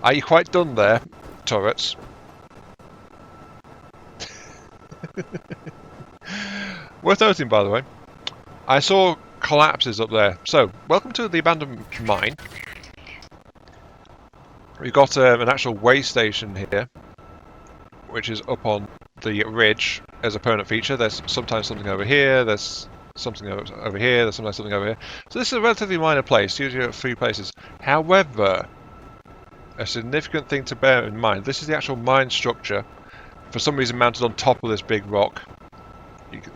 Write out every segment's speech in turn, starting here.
Are you quite done there, turrets? Worth noting, by the way, I saw collapses up there. So, welcome to the abandoned mine. We've got an actual way station here, which is up on the ridge as a permanent feature. There's sometimes something over here, there's something over here, there's sometimes something over here. So this is a relatively minor place, usually at 3 places. However, a significant thing to bear in mind, this is the actual mine structure, for some reason mounted on top of this big rock.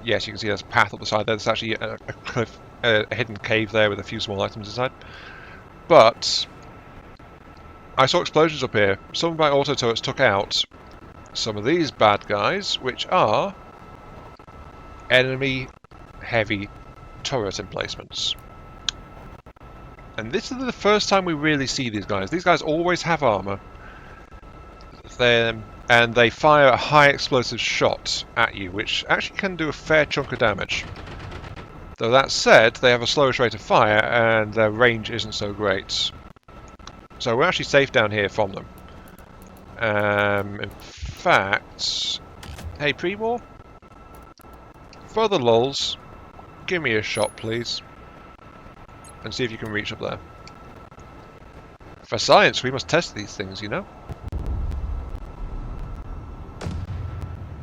Yes, you can see there's a path up the side there. There's actually a cliff, a hidden cave there with a few small items inside. But I saw explosions up here. Some of my auto turrets took out some of these bad guys, which are enemy heavy turret emplacements. And this is the first time we really see these guys. These guys always have armor. And they fire a high explosive shot at you, which actually can do a fair chunk of damage. Though that said, they have a slowish rate of fire, and their range isn't so great. So we're actually safe down here from them. In fact, hey pre-war, for the lulz, give me a shot please, and see if you can reach up there. For science, we must test these things, you know?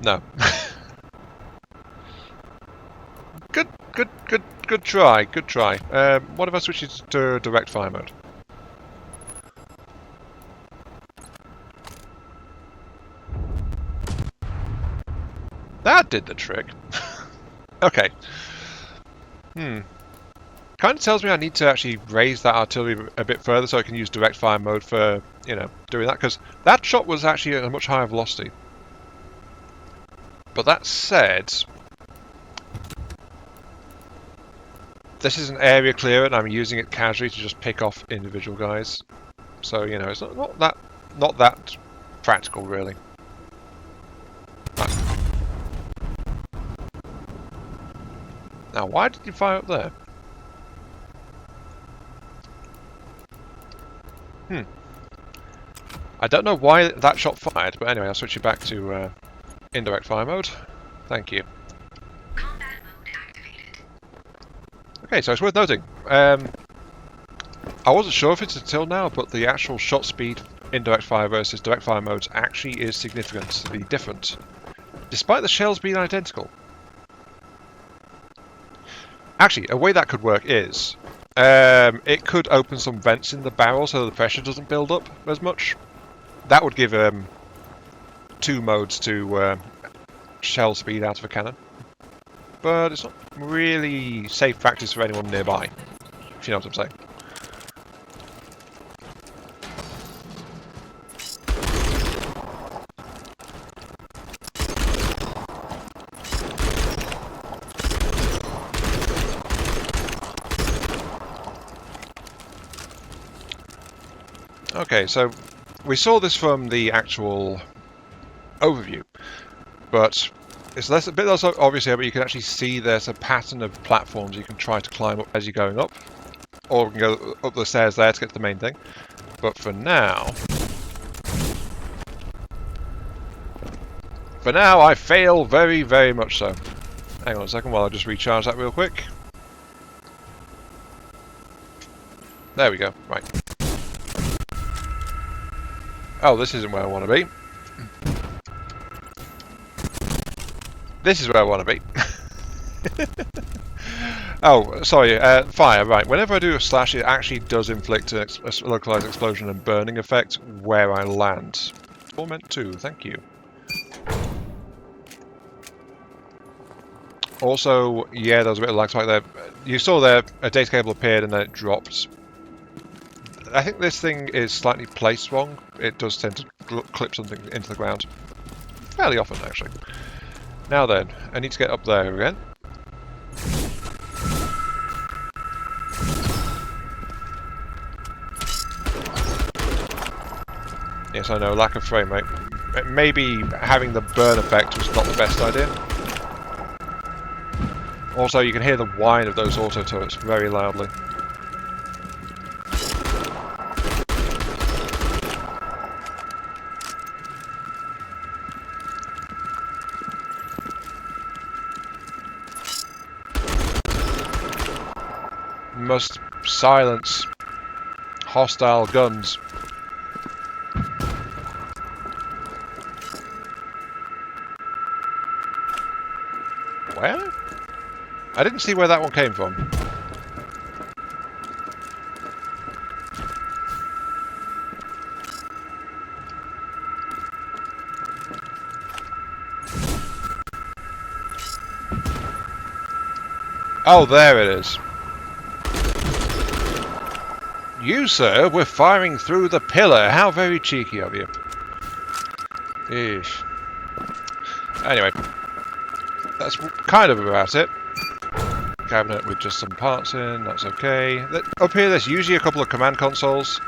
No. Good try, good try. What if I switch it to direct fire mode? That did the trick. Okay. Kind of tells me I need to actually raise that artillery a bit further so I can use direct fire mode for, you know, doing that, because that shot was actually at a much higher velocity. But that said, this is an area clearer and I'm using it casually to just pick off individual guys. So, you know, it's not that practical really. Now, why did you fire up there? I don't know why that shot fired, but anyway, I'll switch you back to indirect fire mode. Thank you. Combat mode activated. Okay, so it's worth noting. I wasn't sure if it's until now, but the actual shot speed indirect fire versus direct fire modes actually is significantly different, despite the shells being identical. Actually, a way that could work is it could open some vents in the barrel so the pressure doesn't build up as much. That would give 2 modes to shell speed out of a cannon. But it's not really safe practice for anyone nearby, if you know what I'm saying. Okay, so we saw this from the actual overview, but it's a bit less obvious here, but you can actually see there's a pattern of platforms you can try to climb up as you're going up, or you can go up the stairs there to get to the main thing. But for now, I fail very, very much so. Hang on a second while I just recharge that real quick. There we go, right. Oh, this isn't where I want to be. This is where I want to be. Oh, sorry, fire, right. Whenever I do a slash, it actually does inflict a localized explosion and burning effect where I land. All meant to, thank you. Also, yeah, there was a bit of lag spike there. You saw there, a data cable appeared and then it dropped. I think this thing is slightly placed wrong. It does tend to clip something into the ground. Fairly often, actually. Now then, I need to get up there again. Yes, I know, lack of frame rate. Maybe having the burn effect was not the best idea. Also, you can hear the whine of those auto turrets very loudly. must silence hostile guns. Where? I didn't see where that one came from. Oh, there it is. You, sir, were firing through the pillar. How very cheeky of you. Eesh. Anyway, that's kind of about it. Cabinet with just some parts in, that's okay. Up here there's usually a couple of command consoles,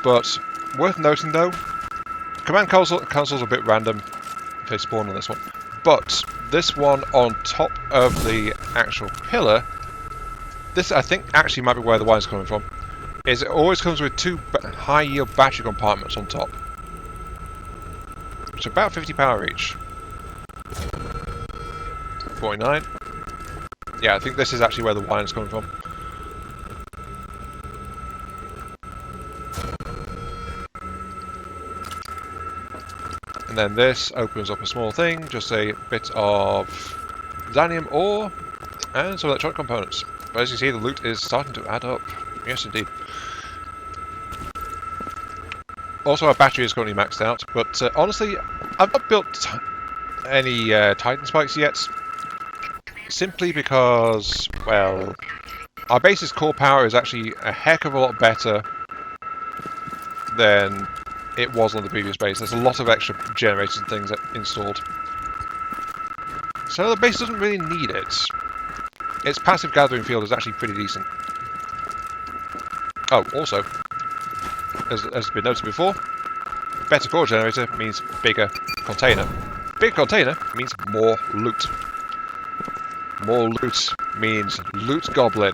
but worth noting though, command consoles are a bit random if they spawn on this one. But this one on top of the actual pillar, this I think actually might be where the wire's coming from, is it always comes with two high yield battery compartments on top. Which are about 50 power each. 49. Yeah, I think this is actually where the wiring's coming from. And then this opens up a small thing, just a bit of xanium ore and some electronic components. But as you see, the loot is starting to add up. Yes, indeed. Also, our battery is currently maxed out, but honestly, I've not built any Titan spikes yet. Simply because, well, our base's core power is actually a heck of a lot better than it was on the previous base. There's a lot of extra generators and things installed. So the base doesn't really need it. Its passive gathering field is actually pretty decent. Oh, also, as has been noted before, better core generator means bigger container. Bigger container means more loot. More loot means loot goblin.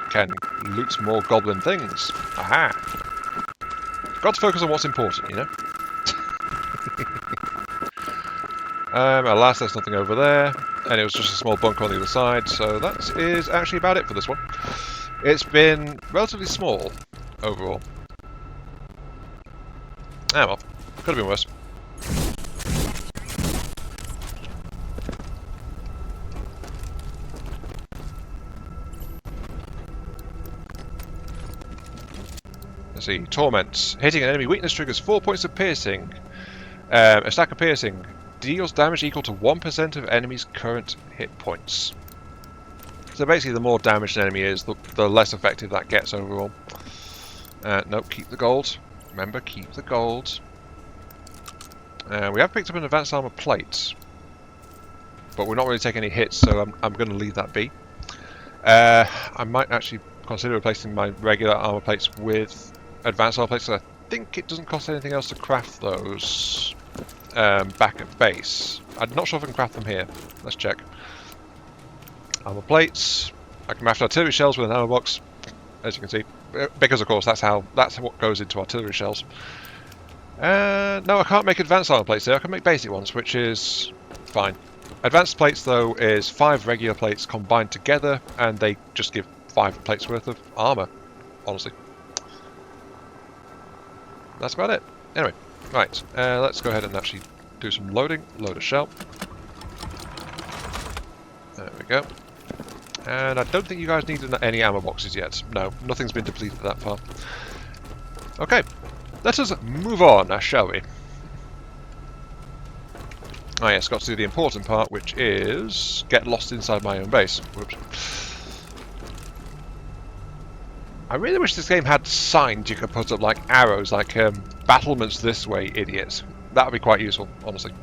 Can loot more goblin things. Aha! Got to focus on what's important, you know? Alas, there's nothing over there. And it was just a small bunker on the other side, so that is actually about it for this one. It's been relatively small, overall. Ah well, could have been worse. Let's see, Torment. Hitting an enemy weakness triggers 4 points of piercing. A stack of piercing deals damage equal to 1% of enemy's current hit points. So basically, the more damaged an enemy is, the less effective that gets overall. Nope, keep the gold. Remember, keep the gold. We have picked up an advanced armor plate, but we're not really taking any hits, so I'm going to leave that be. I might actually consider replacing my regular armor plates with advanced armor plates. I think it doesn't cost anything else to craft those back at base. I'm not sure if I can craft them here. Let's check. Armor plates. I can craft artillery shells with an ammo box, as you can see, because of course that's what goes into artillery shells. No, I can't make advanced armor plates there. I can make basic ones, which is fine. Advanced plates though is 5 regular plates combined together, and they just give 5 plates worth of armor. Honestly, that's about it. Anyway, right, let's go ahead and actually do some loading. Load a shell. There we go. And I don't think you guys need any ammo boxes yet. No, nothing's been depleted that far. Okay, let us move on, shall we? Oh yes, got to do the important part, which is get lost inside my own base. Whoops. I really wish this game had signs you could put up, like arrows, like battlements this way, idiots. That would be quite useful, honestly.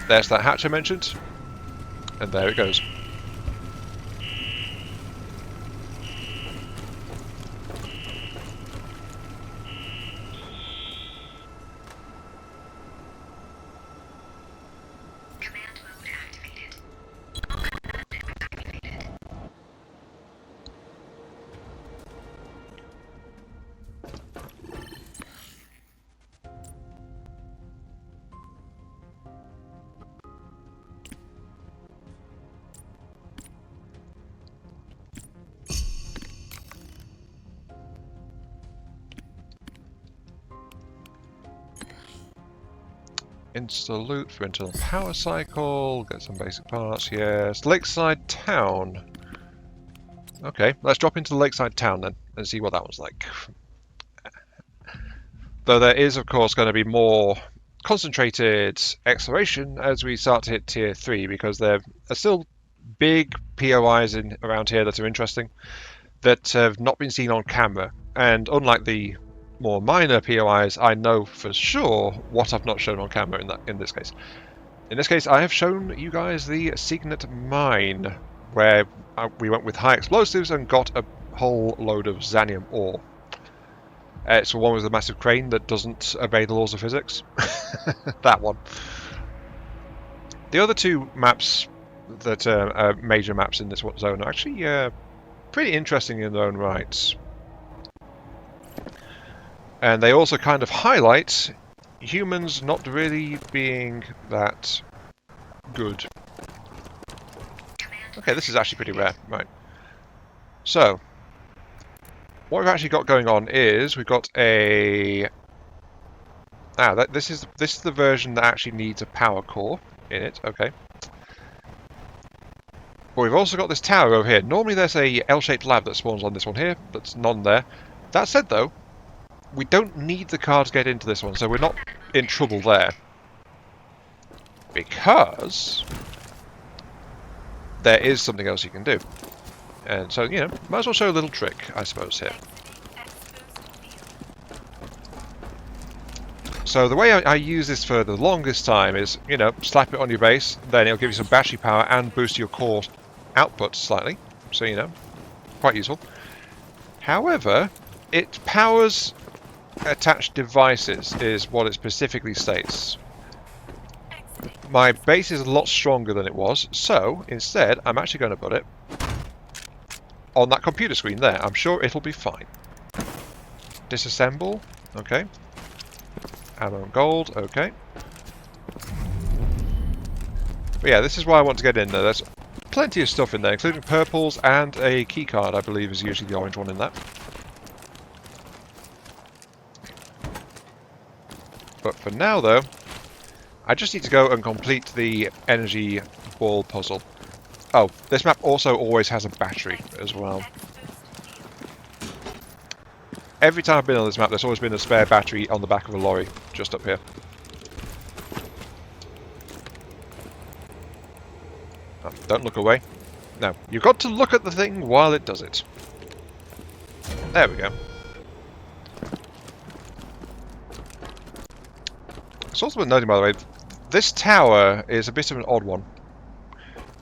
There's that hatch I mentioned, and there it goes. Command mode activated. All commands activated. Insta loot for internal power cycle. Get some basic parts. Yes. Lakeside Town. Okay, let's drop into the Lakeside Town then and see what that one's like. Though there is, of course, going to be more concentrated exploration as we start to hit Tier 3, because there are still big POIs around here that are interesting that have not been seen on camera. And unlike the more minor POIs, I know for sure what I've not shown on camera in this case. In this case, I have shown you guys the Signet Mine, where we went with high explosives and got a whole load of Xanium ore. It's the one with the massive crane that doesn't obey the laws of physics. That one. The other two maps that are major maps in this zone are actually pretty interesting in their own rights. And they also kind of highlight humans not really being that good. Okay, this is actually pretty rare. Right. So, what we've actually got going on is we've got a... this is the version that actually needs a power core in it. Okay. But we've also got this tower over here. Normally there's a L-shaped lab that spawns on this one here, but none there. That said though, we don't need the car to get into this one, so we're not in trouble there. Because there is something else you can do. And so, you know, might as well show a little trick, I suppose, here. So the way I use this for the longest time is, you know, slap it on your base, then it'll give you some battery power and boost your core output slightly. So, you know, quite useful. However, it powers attached devices, is what it specifically states. My base is a lot stronger than it was, so instead I'm actually going to put it on that computer screen there. I'm sure it'll be fine. Disassemble, okay. Ammo and gold, okay. But yeah, this is why I want to get in there. There's plenty of stuff in there, including purples and a keycard, I believe is usually the orange one in that. But for now though, I just need to go and complete the energy ball puzzle. Oh, this map also always has a battery as well. Every time I've been on this map, there's always been a spare battery on the back of a lorry, just up here. Oh, don't look away. No, you've got to look at the thing while it does it. There we go. It's also worth noting, by the way, this tower is a bit of an odd one.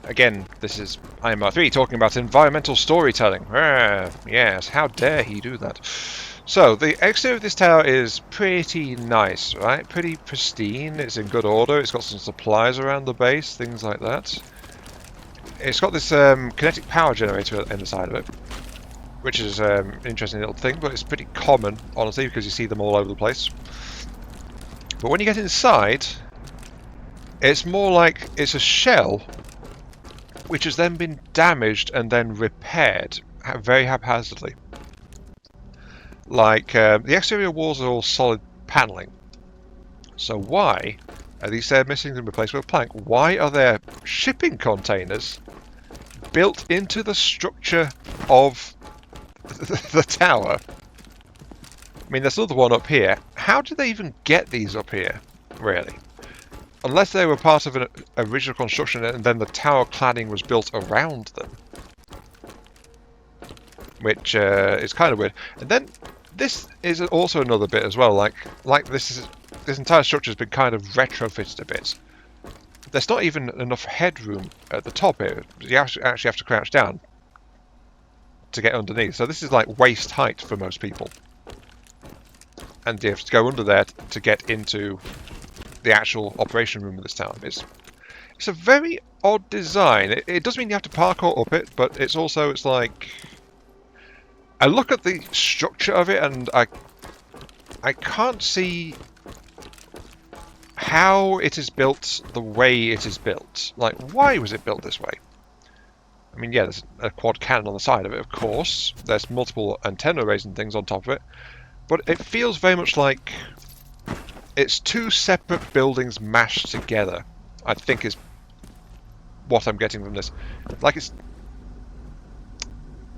Again, this is IMR3 talking about environmental storytelling. Yes, how dare he do that. So, the exterior of this tower is pretty nice, right? Pretty pristine, it's in good order, it's got some supplies around the base, things like that. It's got this kinetic power generator in the side of it, which is an interesting little thing, but it's pretty common, honestly, because you see them all over the place. But when you get inside, it's more like it's a shell which has then been damaged and then repaired very haphazardly. Like, the exterior walls are all solid paneling. So why are these missing and replaced with plank? Why are there shipping containers built into the structure of the tower? I mean, there's another one up here. How did they even get these up here, really? Unless they were part of an original construction and then the tower cladding was built around them. Which is kind of weird. And then this is also another bit as well. Like this entire structure has been kind of retrofitted a bit. There's not even enough headroom at the top here. You actually have to crouch down to get underneath. So this is like waist height for most people. And you have to go under there to get into the actual operation room of this tower. It's a very odd design. It does mean you have to parkour up it, but it's like I look at the structure of it and I can't see how it is built the way it is built. Like, why was it built this way? I mean, yeah, there's a quad cannon on the side of it, of course. There's multiple antenna arrays and things on top of it. But it feels very much like It's two separate buildings mashed together, I think is what I'm getting from this. Like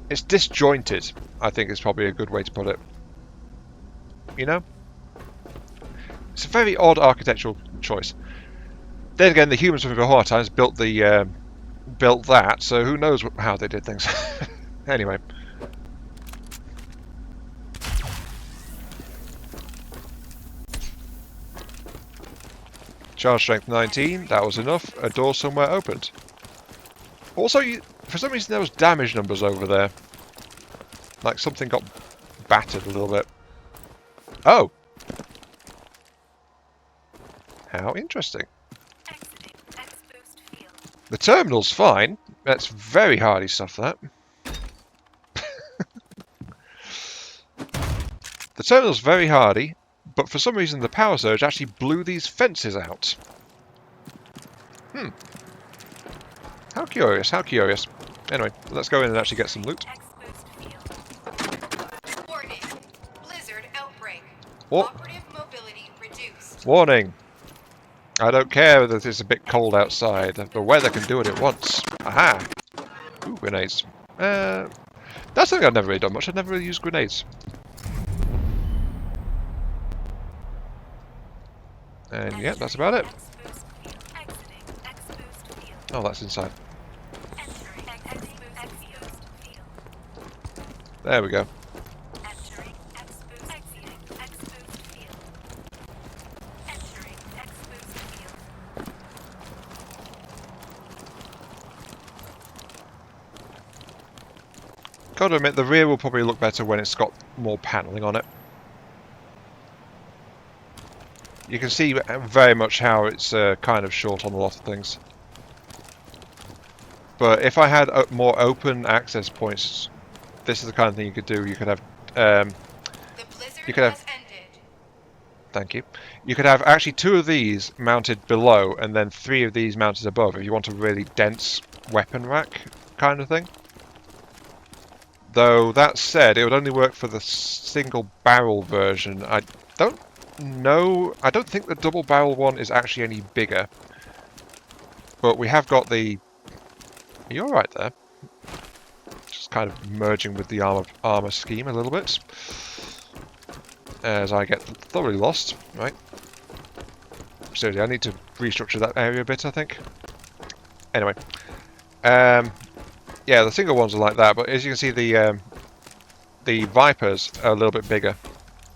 it's disjointed, I think is probably a good way to put it. You know? It's a very odd architectural choice. Then again, the humans from before times built that, so who knows how they did things. Anyway. Charge strength 19, that was enough. A door somewhere opened. Also, for some reason there was damage numbers over there. Like something got battered a little bit. Oh! How interesting. The terminal's fine. That's very hardy stuff, that. The terminal's very hardy, but for some reason the power surge actually blew these fences out. How curious, how curious. Anyway, let's go in and actually get some loot. Warning. Blizzard outbreak. Oh. Operative mobility reduced. Warning! I don't care that it's a bit cold outside. The weather can do it at once. Aha! Ooh, grenades. That's something I've never really done much. I've never really used grenades. And yeah, that's about it. Oh, that's inside. There we go. Gotta admit, the rear will probably look better when it's got more paneling on it. You can see very much how it's kind of short on a lot of things. But if I had more open access points, this is the kind of thing you could do. You could have, thank you. You could have actually 2 of these mounted below, and then 3 of these mounted above. If you want a really dense weapon rack kind of thing. Though that said, it would only work for the single barrel version. I don't know. I don't think the double barrel one is actually any bigger. But we have got the. Are you all right there? Just kind of merging with the armor scheme a little bit, as I get thoroughly lost. Right. Seriously, I need to restructure that area a bit, I think. Anyway. Yeah, the single ones are like that, but as you can see, the Vipers are a little bit bigger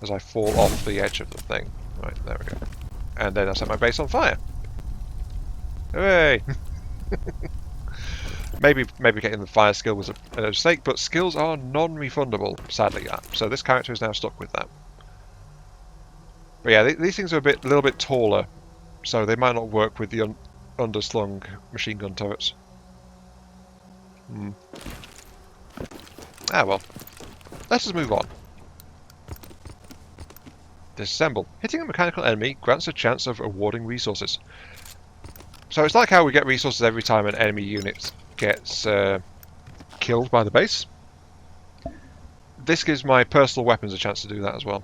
as I fall off the edge of the thing. Right, there we go. And then I set my base on fire. Hooray! maybe getting the fire skill was a mistake, but skills are non-refundable, sadly. So this character is now stuck with that. But yeah, these things are a little bit taller, so they might not work with the underslung machine gun turrets. Ah well. Let us move on. Disassemble. Hitting a mechanical enemy grants a chance of awarding resources. So it's like how we get resources every time an enemy unit gets killed by the base. This gives my personal weapons a chance to do that as well.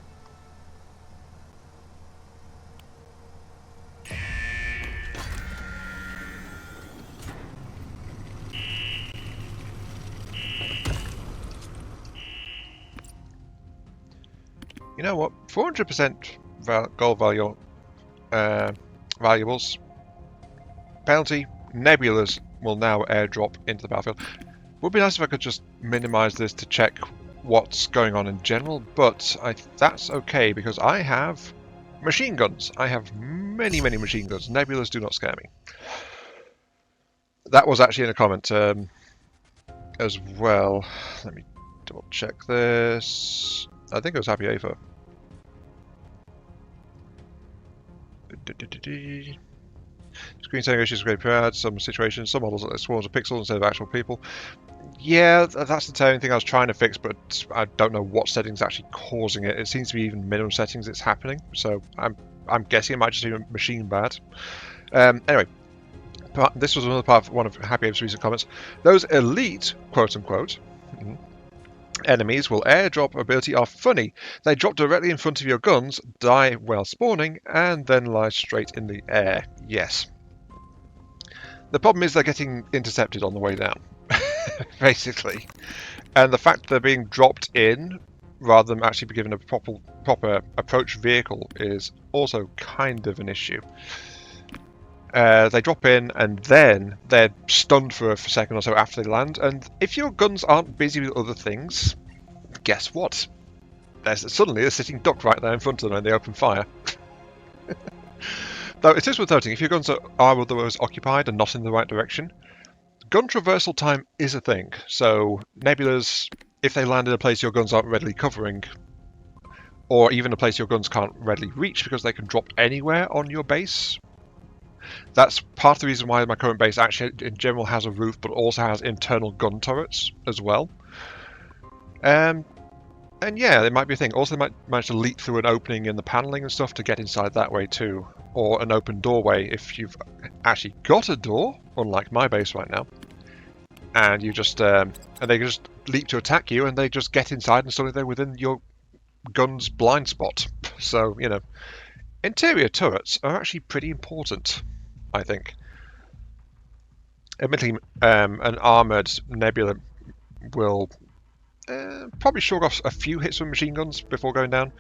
You know what? 400% gold value valuables. Penalty. Nebulas will now airdrop into the battlefield. Would be nice if I could just minimize this to check what's going on in general, but that's okay because I have machine guns. I have many machine guns. Nebulas do not scare me. That was actually in a comment as well. Let me double check this. I think it was Happy Afer. Screen saying issues are great bad. Some situations, some models like swarms of pixels instead of actual people. Yeah, that's the only thing I was trying to fix, but I don't know what settings are actually causing it. It seems to be even minimum settings it's happening, so I'm guessing it might just be machine bad. Anyway, this was another part of one of Happy Ape's recent comments. Those elite, quote unquote, Enemies will airdrop ability are funny. They drop directly in front of your guns, die while spawning, and then lie straight in the air. Yes. The problem is they're getting intercepted on the way down, basically. And the fact they're being dropped in rather than actually be given a proper approach vehicle is also kind of an issue. They drop in and then they're stunned for a second or so after they land, and if your guns aren't busy with other things, guess what? Suddenly a sitting duck right there in front of them and they open fire. Though it is worth noting, if your guns are otherwise occupied and not in the right direction, gun traversal time is a thing. So nebulas, if they land in a place your guns aren't readily covering, or even a place your guns can't readily reach because they can drop anywhere on your base, that's part of the reason why my current base actually in general has a roof but also has internal gun turrets as well. And yeah, it might be a thing. Also, they might manage to leak through an opening in the paneling and stuff to get inside that way too. Or an open doorway if you've actually got a door, unlike my base right now. And you just and they just leap to attack you, and they just get inside, and suddenly they're within your gun's blind spot. So, you know, interior turrets are actually pretty important, I think. Admittedly, an armoured nebula will probably shrug off a few hits with machine guns before going down,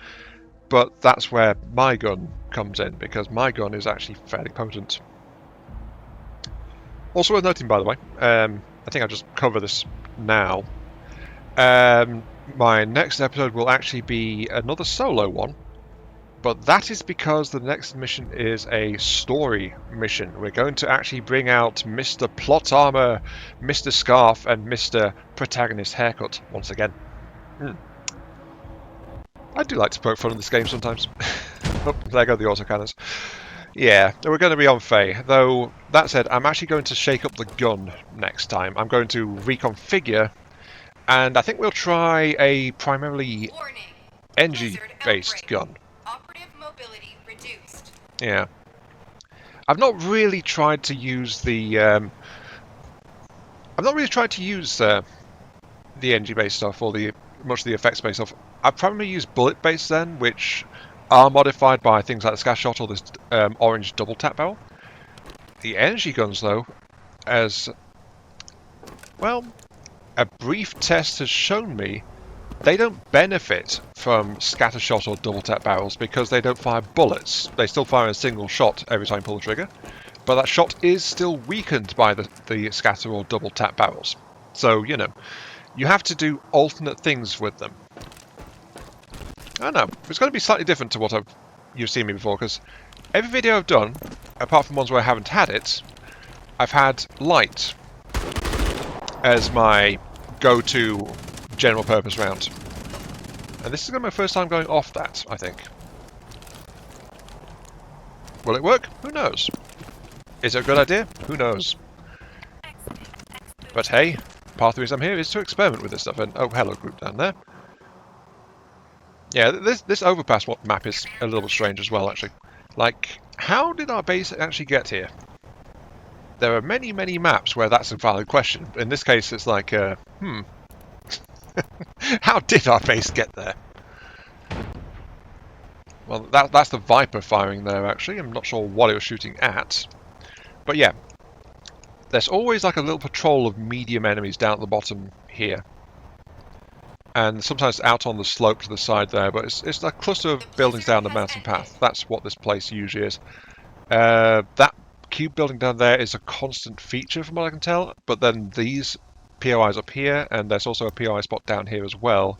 but that's where my gun comes in, because my gun is actually fairly potent. Also worth noting, by the way, I think I'll just cover this now. My next episode will actually be another solo one, but that is because the next mission is a story mission. We're going to actually bring out Mr. Plot Armor, Mr. Scarf, and Mr. Protagonist Haircut once again. I do like to poke fun in this game sometimes. Oh, there go the autocannons. Yeah, we're going to be on Faye. Though, that said, I'm actually going to shake up the gun next time. I'm going to reconfigure, and I think we'll try a primarily NG-based gun. Operative mobility reduced. Yeah. I've not really tried to use the NG-based stuff or much of the effects-based stuff. I've primarily used bullet-based then, which are modified by things like the scatter shot or this orange double tap barrel. The energy guns, though, as well, a brief test has shown me they don't benefit from scatter shot or double tap barrels because they don't fire bullets. They still fire a single shot every time you pull the trigger, but that shot is still weakened by the scatter or double tap barrels. So, you know, you have to do alternate things with them. I don't know, it's going to be slightly different to what you've seen me before, because every video I've done, apart from ones where I haven't had it, I've had light as my go-to general purpose round. And this is going to be my first time going off that, I think. Will it work? Who knows? Is it a good idea? Who knows? But hey, part of the reason I'm here is to experiment with this stuff. And oh, hello group down there. Yeah, this overpass map is a little strange as well, actually. Like, how did our base actually get here? There are many, many maps where that's a valid question. In this case, it's like, how did our base get there? Well, that's the Viper firing there, actually. I'm not sure what it was shooting at. But yeah, there's always like a little patrol of medium enemies down at the bottom here. And sometimes out on the slope to the side there, but it's a cluster of buildings down the mountain path. That's what this place usually is. That cube building down there is a constant feature from what I can tell, but then these POIs up here, and there's also a POI spot down here as well,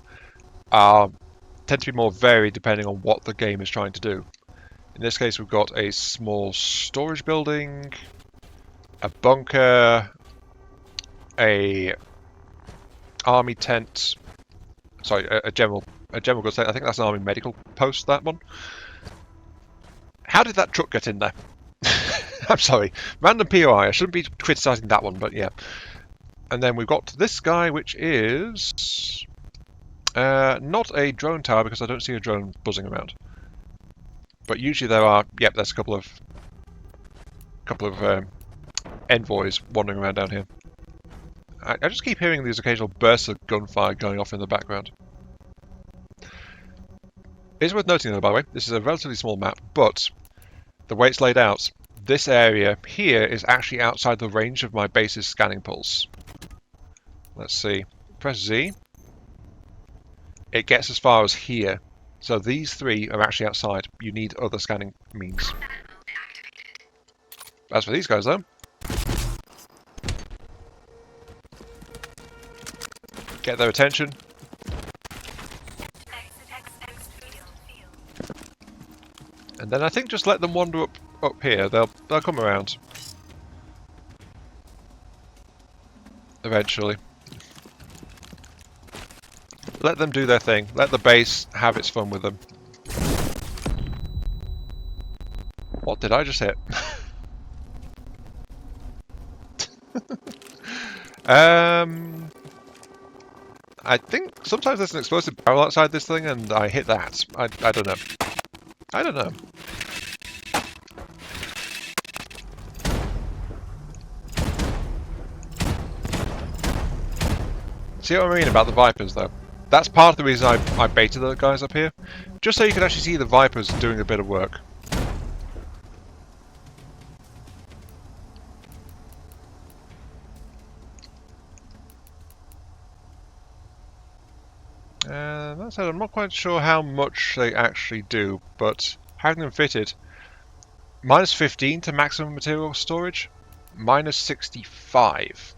tend to be more varied depending on what the game is trying to do. In this case, we've got a small storage building, a bunker, a army tent. Sorry, a general goods tent. I think that's an army medical post, that one. How did that truck get in there? I'm sorry. Random POI. I shouldn't be criticising that one, but yeah. And then we've got this guy, which is not a drone tower, because I don't see a drone buzzing around. But usually there are, yep, there's a couple of envoys wandering around down here. I just keep hearing these occasional bursts of gunfire going off in the background. It's worth noting though, by the way, this is a relatively small map, but the way it's laid out, this area here is actually outside the range of my base's scanning pulse. Let's see. Press Z. It gets as far as here. So these three are actually outside. You need other scanning means. As for these guys though, get their attention. And then I think just let them wander up here. They'll come around. Eventually. Let them do their thing. Let the base have its fun with them. What did I just hit? I think sometimes there's an explosive barrel outside this thing and I hit that. I don't know. I don't know. See what I mean about the Vipers though? That's part of the reason I baited the guys up here. Just so you can actually see the Vipers doing a bit of work. That said, I'm not quite sure how much they actually do, but having them fitted, minus 15 to maximum material storage, minus 65.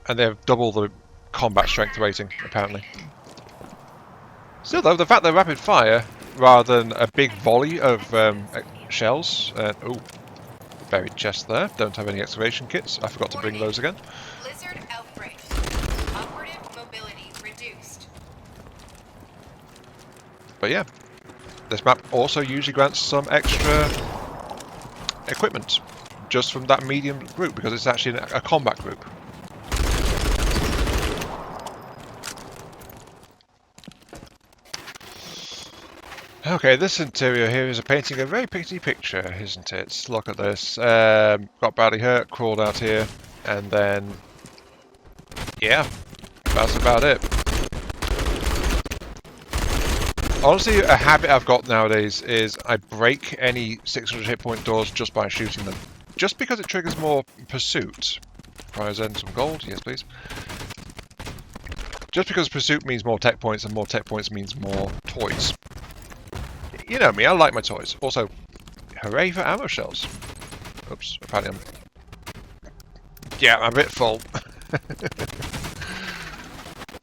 And they have double the combat strength rating, apparently. Still though, the fact they're rapid fire, rather than a big volley of shells, oh, buried chest there, don't have any excavation kits, I forgot to bring those again. Blizzard outbreak. Operative mobility reduced. But yeah, this map also usually grants some extra equipment, just from that medium group, because it's actually a combat group. Okay, this interior here is painting a very pretty picture, isn't it? Look at this. Got badly hurt, crawled out here, and then... yeah, that's about it. Honestly, a habit I've got nowadays is I break any 600 hit point doors just by shooting them. Just because it triggers more pursuit. Prize end some gold, yes please. Just because pursuit means more tech points, and more tech points means more toys. You know me, I like my toys. Also, hooray for ammo shells. Oops, apparently yeah, I'm a bit full.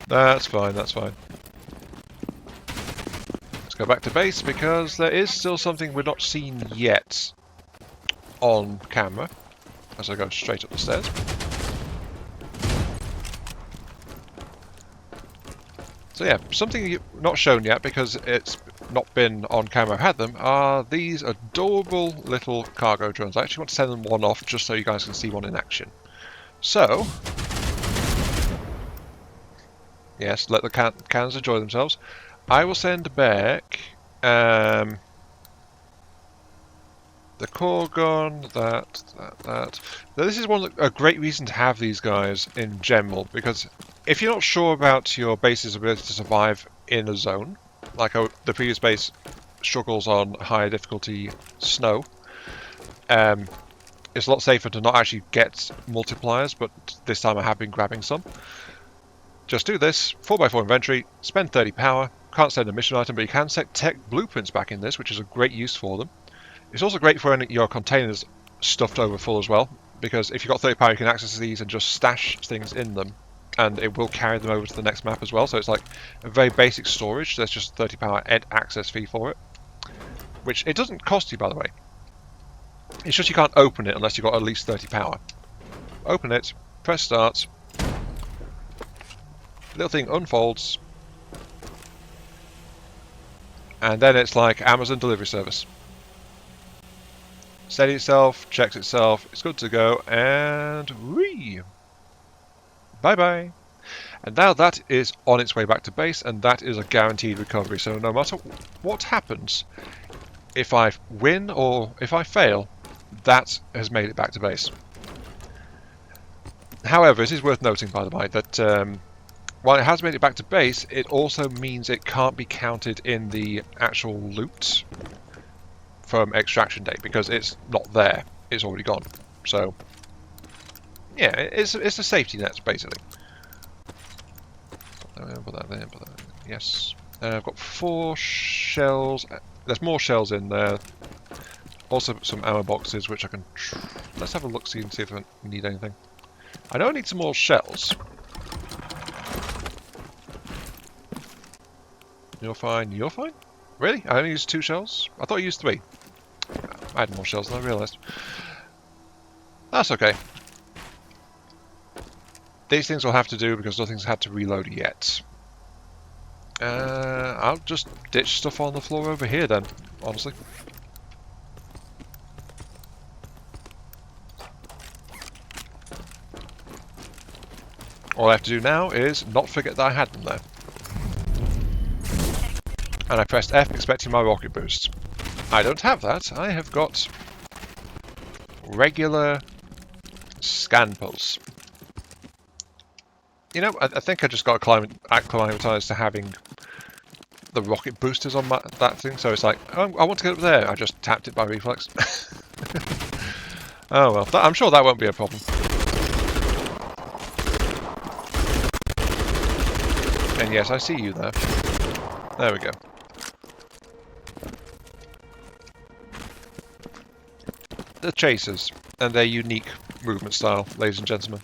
That's fine, that's fine. Let's go back to base, because there is still something we're not seen yet on camera, as I go straight up the stairs. So yeah, something not shown yet, because it's not been on camera, had them, are these adorable little cargo drones. I actually want to send them one off just so you guys can see one in action. So, yes, let the cans enjoy themselves. I will send back the core gun, that. Now, this is a great reason to have these guys in general, because if you're not sure about your base's ability to survive in a zone, like the previous base struggles on higher difficulty snow, it's a lot safer to not actually get multipliers, but this time I have been grabbing some. Just do this, 4x4 inventory, spend 30 power, can't send a mission item, but you can set tech blueprints back in this, which is a great use for them. It's also great for when your containers stuffed over full as well, because if you've got 30 power you can access these and just stash things in them, and it will carry them over to the next map as well. So it's like a very basic storage. There's just 30 power access fee for it, which it doesn't cost you, by the way. It's just you can't open it unless you've got at least 30 power. Open it, press start, little thing unfolds, and then it's like Amazon delivery service. Steady itself, checks itself, it's good to go, and whee! Bye-bye. And now that is on its way back to base, and that is a guaranteed recovery. So no matter what happens, if I win or if I fail, that has made it back to base. However, it is worth noting, by the way, that while it has made it back to base, it also means it can't be counted in the actual loot from extraction day because it's not there. It's already gone. So, yeah, it's a safety net, basically. Put that there, put that there. Yes. I've got 4 shells. There's more shells in there. Also some ammo boxes, which I can... Let's have a look, see and see if I need anything. I know I need some more shells. You're fine. You're fine? Really? I only used 2 shells? I thought I used 3. I had more shells than I realised. That's okay. These things will have to do because nothing's had to reload yet. I'll just ditch stuff on the floor over here then, honestly. All I have to do now is not forget that I had them there. And I pressed F expecting my rocket boost. I don't have that. I have got regular scan pulse. You know, I think I just got acclimatized to having the rocket boosters on that thing, so it's like, oh, I want to get up there. I just tapped it by reflex. Oh well, I'm sure that won't be a problem. And yes, I see you there. There we go. The chasers and their unique movement style, ladies and gentlemen.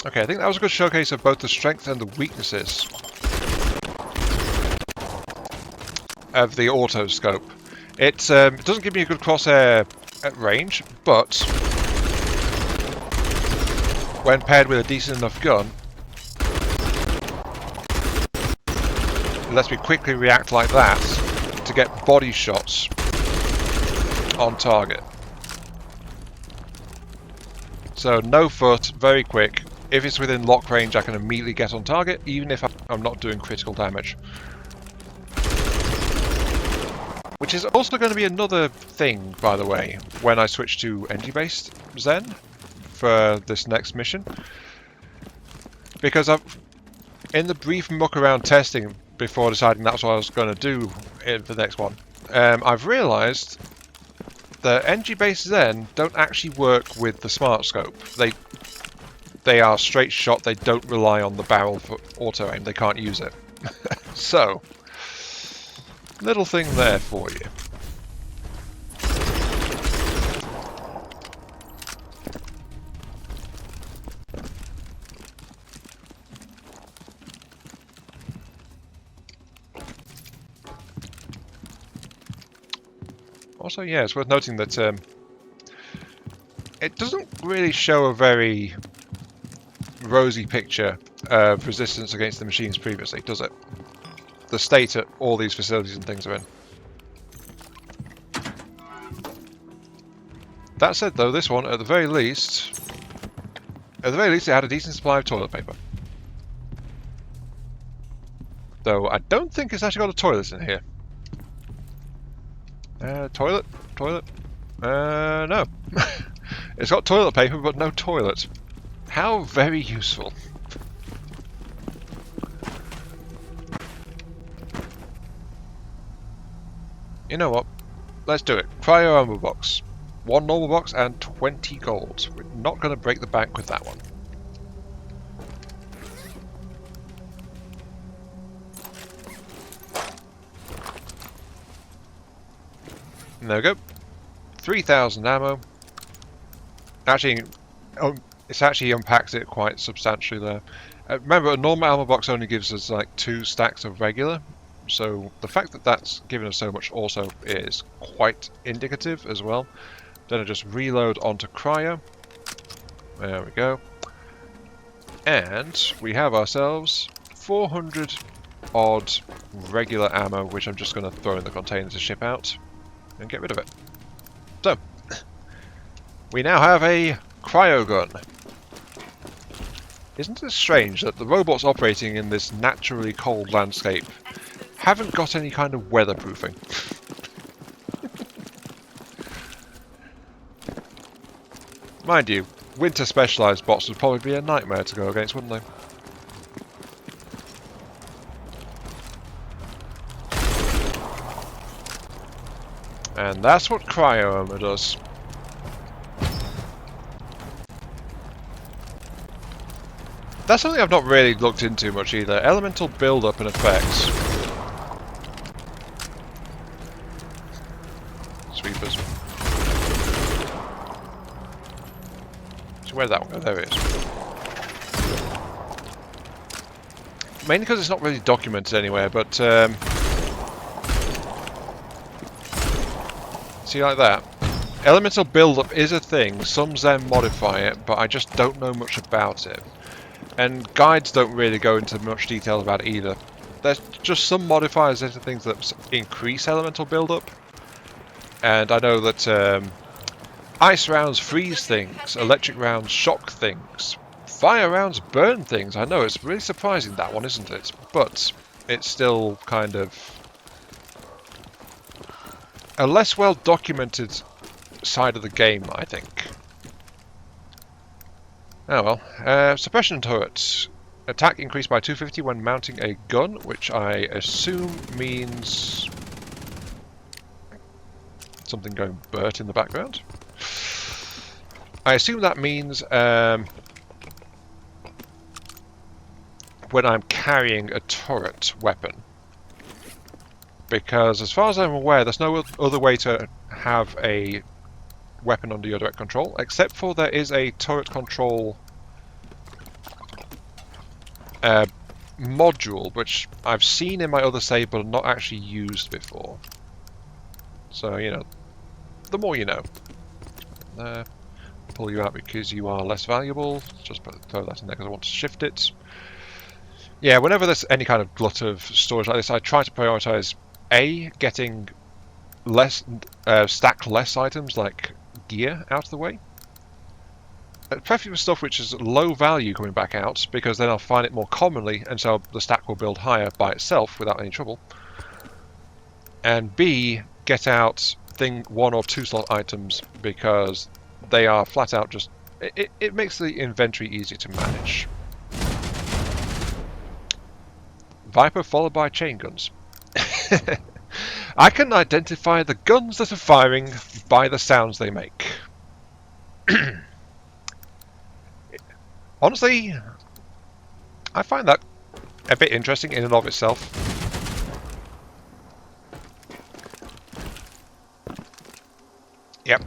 Okay, I think that was a good showcase of both the strength and the weaknesses of the auto scope. It doesn't give me a good crosshair at range, but when paired with a decent enough gun, it lets me quickly react like that to get body shots on target. So no foot, very quick. If it's within lock range, I can immediately get on target, even if I'm not doing critical damage. Which is also going to be another thing, by the way, when I switch to energy-based Zen for this next mission. Because in the brief muck around testing before deciding that's what I was going to do for the next one, I've realised that energy-based Zen don't actually work with the smart scope. They are straight shot, they don't rely on the barrel for auto-aim, they can't use it. So, little thing there for you. Also, yeah, it's worth noting that it doesn't really show a very rosy picture of resistance against the machines previously, does it? The state that all these facilities and things are in. That said, though, this one, at the very least, it had a decent supply of toilet paper. Though I don't think it's actually got a toilet in here. Toilet? No. It's got toilet paper, but no toilet. How very useful. You know what? Let's do it. Cryo ammo box. 1 normal box and 20 gold. We're not going to break the bank with that one. And there we go. 3,000 ammo. Actually, it's actually unpacks it quite substantially there. Remember, a normal ammo box only gives us like 2 stacks of regular. So the fact that that's given us so much also is quite indicative as well. Then I just reload onto cryo. There we go. And we have ourselves 400 odd regular ammo, which I'm just going to throw in the container to ship out and get rid of it. So, we now have a cryo gun. Isn't it strange that the robots operating in this naturally cold landscape haven't got any kind of weatherproofing? Mind you, winter specialised bots would probably be a nightmare to go against, wouldn't they? And that's what cryo armor does. That's something I've not really looked into much either. Elemental build-up and effects. Sweepers. So where did that one go? There it is. Mainly because it's not really documented anywhere, but see, like that. Elemental build-up is a thing. Some Zen modify it, but I just don't know much about it. And guides don't really go into much detail about it either. There's just some modifiers into things that increase elemental build-up. And I know that ice rounds freeze things, electric rounds shock things, fire rounds burn things. I know, it's really surprising, that one, isn't it? But it's still kind of a less well documented side of the game, I think. Oh well. Suppression turret. Attack increased by 250 when mounting a gun, which I assume means something going Bert in the background. I assume that means when I'm carrying a turret weapon. Because as far as I'm aware, there's no other way to have a weapon under your direct control, except for there is a turret control module, which I've seen in my other save but not actually used before. So, you know, the more you know. Pull you out because you are less valuable. Just throw that in there because I want to shift it. Yeah, whenever there's any kind of glut of storage like this, I try to prioritize getting less stack less items like gear out of the way. Preferably with stuff which is low value coming back out, because then I'll find it more commonly, and so the stack will build higher by itself without any trouble. And B, get out 1 or 2 slot items, because they are flat out just... It makes the inventory easier to manage. Viper followed by chain guns. I can identify the guns that are firing by the sounds they make. Honestly, I find that a bit interesting in and of itself. Yep.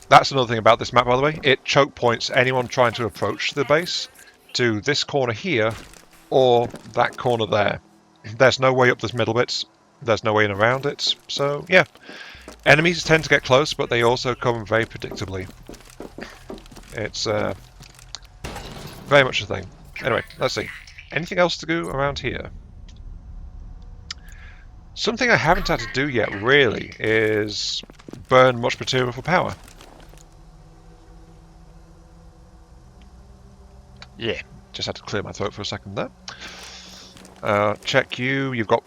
That's another thing about this map, by the way. It choke points anyone trying to approach the base to this corner here or that corner there. There's no way up this middle bit. There's no way in around it. So, yeah. Enemies tend to get close, but they also come very predictably. It's very much a thing. Anyway, let's see. Anything else to do around here? Something I haven't had to do yet, really, is burn much material for power. Yeah, just had to clear my throat for a second there. Check you. You've got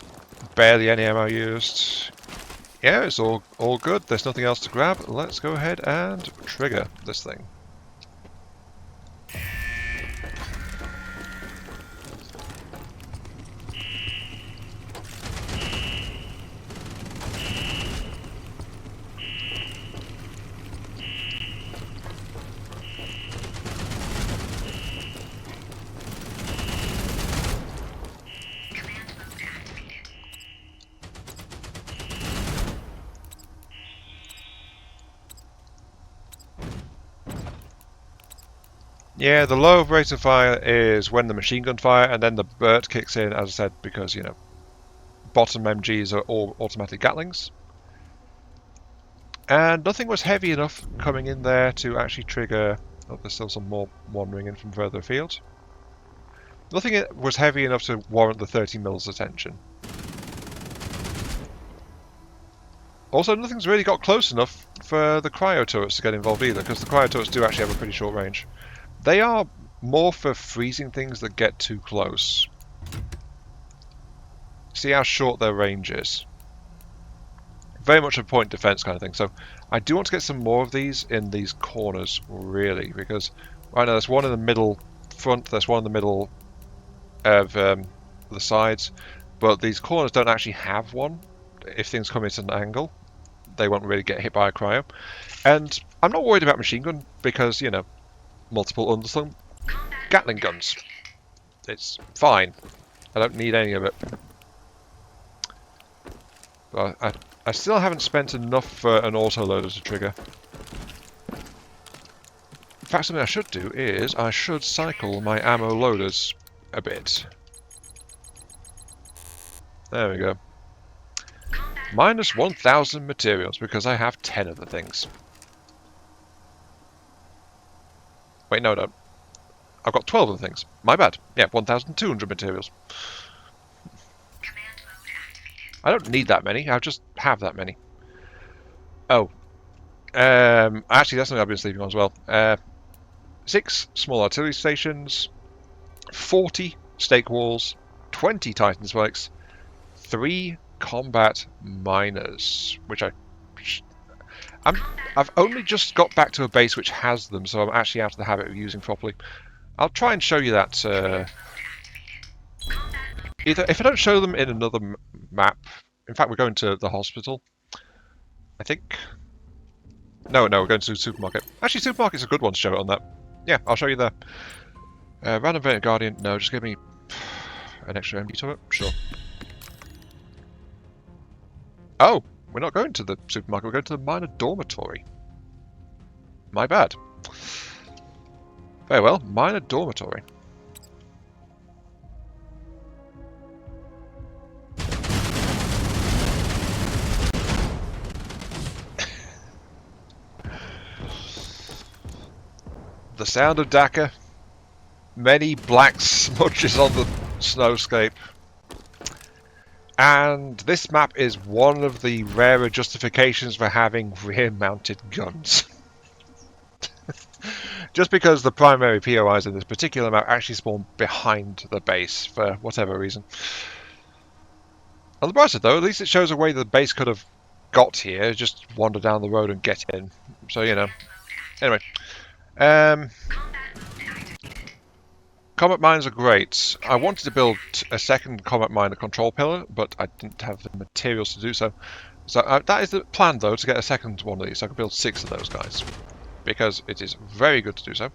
barely any ammo used. Yeah, it's all good. There's nothing else to grab. Let's go ahead and trigger this thing. Yeah, the low rate of fire is when the machine gun fire, and then the Bert kicks in, as I said, because, you know, bottom MGs are all automatic Gatlings. And nothing was heavy enough coming in there to actually trigger... Oh, there's still some more wandering in from further afield. Nothing was heavy enough to warrant the 30mm attention. Also, nothing's really got close enough for the cryo turrets to get involved either, because the cryo turrets do actually have a pretty short range. They are more for freezing things that get too close. See how short their range is. Very much a point defense kind of thing. So I do want to get some more of these in these corners, really, because right now there's one in the middle front, there's one in the middle of the sides, but these corners don't actually have one. If things come at an angle, they won't really get hit by a cryo. And I'm not worried about machine gun because, you know, multiple underslung Gatling guns. It's fine. I don't need any of it. But I still haven't spent enough for an autoloader to trigger. In fact, something I should do is I should cycle my ammo loaders a bit. There we go. Minus 1,000 materials because I have 10 of the things. Wait, no, I don't. I've got 12 of the things. My bad. Yeah, 1,200 materials. I don't need that many. I just have that many. Oh. Actually, that's something I've been sleeping on as well. 6 small artillery stations, 40 stake walls, 20 Titan spikes, 3 combat miners, which I've only just got back to a base which has them, so I'm actually out of the habit of using properly. I'll try and show you that. Either if I don't show them in another map. In fact, we're going to the hospital, I think. No, we're going to the supermarket. Actually, supermarket's a good one to show it on that. Yeah, I'll show you there. Random Variant Guardian. No, just give me an extra MD turret. Sure. Oh, we're not going to the supermarket. We're going to the miner dormitory. My bad. Very well, miner dormitory. The sound of Dakar. Many black smudges on the snowscape. And this map is one of the rarer justifications for having rear-mounted guns. Just because the primary POIs in this particular map actually spawn behind the base for whatever reason. On the bright side though, at least it shows a way the base could have got here, just wander down the road and get in. So, you know. Anyway. Combat mines are great. I wanted to build a second combat miner control pillar, but I didn't have the materials to do so. So that is the plan though, to get a second one of these, so I can build 6 of those guys. Because it is very good to do so.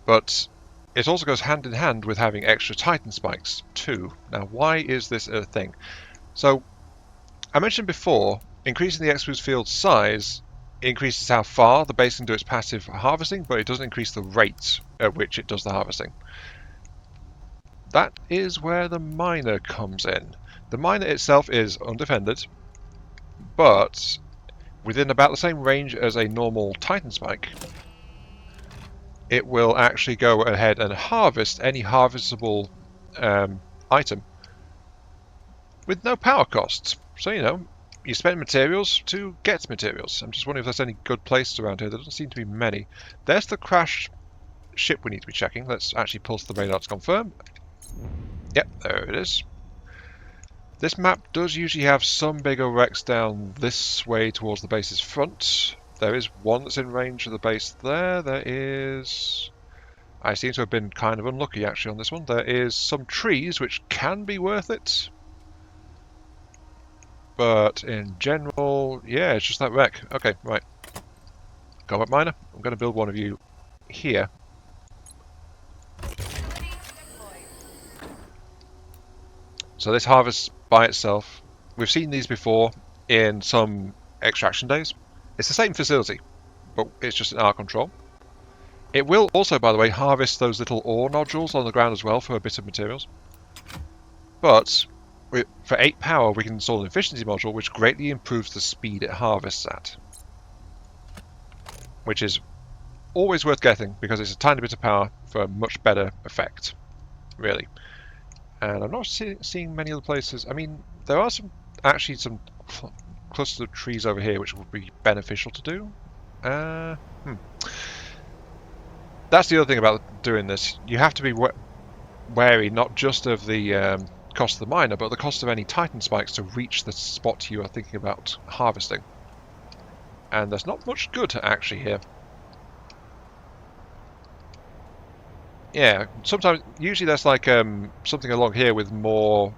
But it also goes hand in hand with having extra Titan spikes too. Now, why is this a thing? So, I mentioned before, increasing the exposed field size increases how far the base can do its passive harvesting, but it doesn't increase the rate at which it does the harvesting. That is where the miner comes in. The miner itself is undefended, but within about the same range as a normal Titan spike, it will actually go ahead and harvest any harvestable item with no power costs. So, you know, you spend materials to get materials. I'm just wondering if there's any good places around here. There doesn't seem to be many. There's the crashed ship we need to be checking. Let's actually pulse the radar to confirm. Yep, there it is. This map does usually have some bigger wrecks down this way towards the base's front. There is one that's in range of the base there. There is... I seem to have been kind of unlucky actually on this one. There is some trees which can be worth it. But in general, yeah, it's just that wreck. Okay, right. Combat miner, I'm going to build one of you here. So this harvests by itself. We've seen these before in some extraction days. It's the same facility, but it's just in our control. It will also, by the way, harvest those little ore nodules on the ground as well for a bit of materials. But for 8 power, we can install an efficiency module, which greatly improves the speed it harvests at. Which is always worth getting, because it's a tiny bit of power for a much better effect. really. And I'm not seeing many other places. I mean, there are actually some clusters of trees over here which would be beneficial to do. That's the other thing about doing this. You have to be wary not just of the cost of the miner, but the cost of any Titan spikes to reach the spot you are thinking about harvesting. And there's not much good actually here. Yeah, usually there's like something along here with more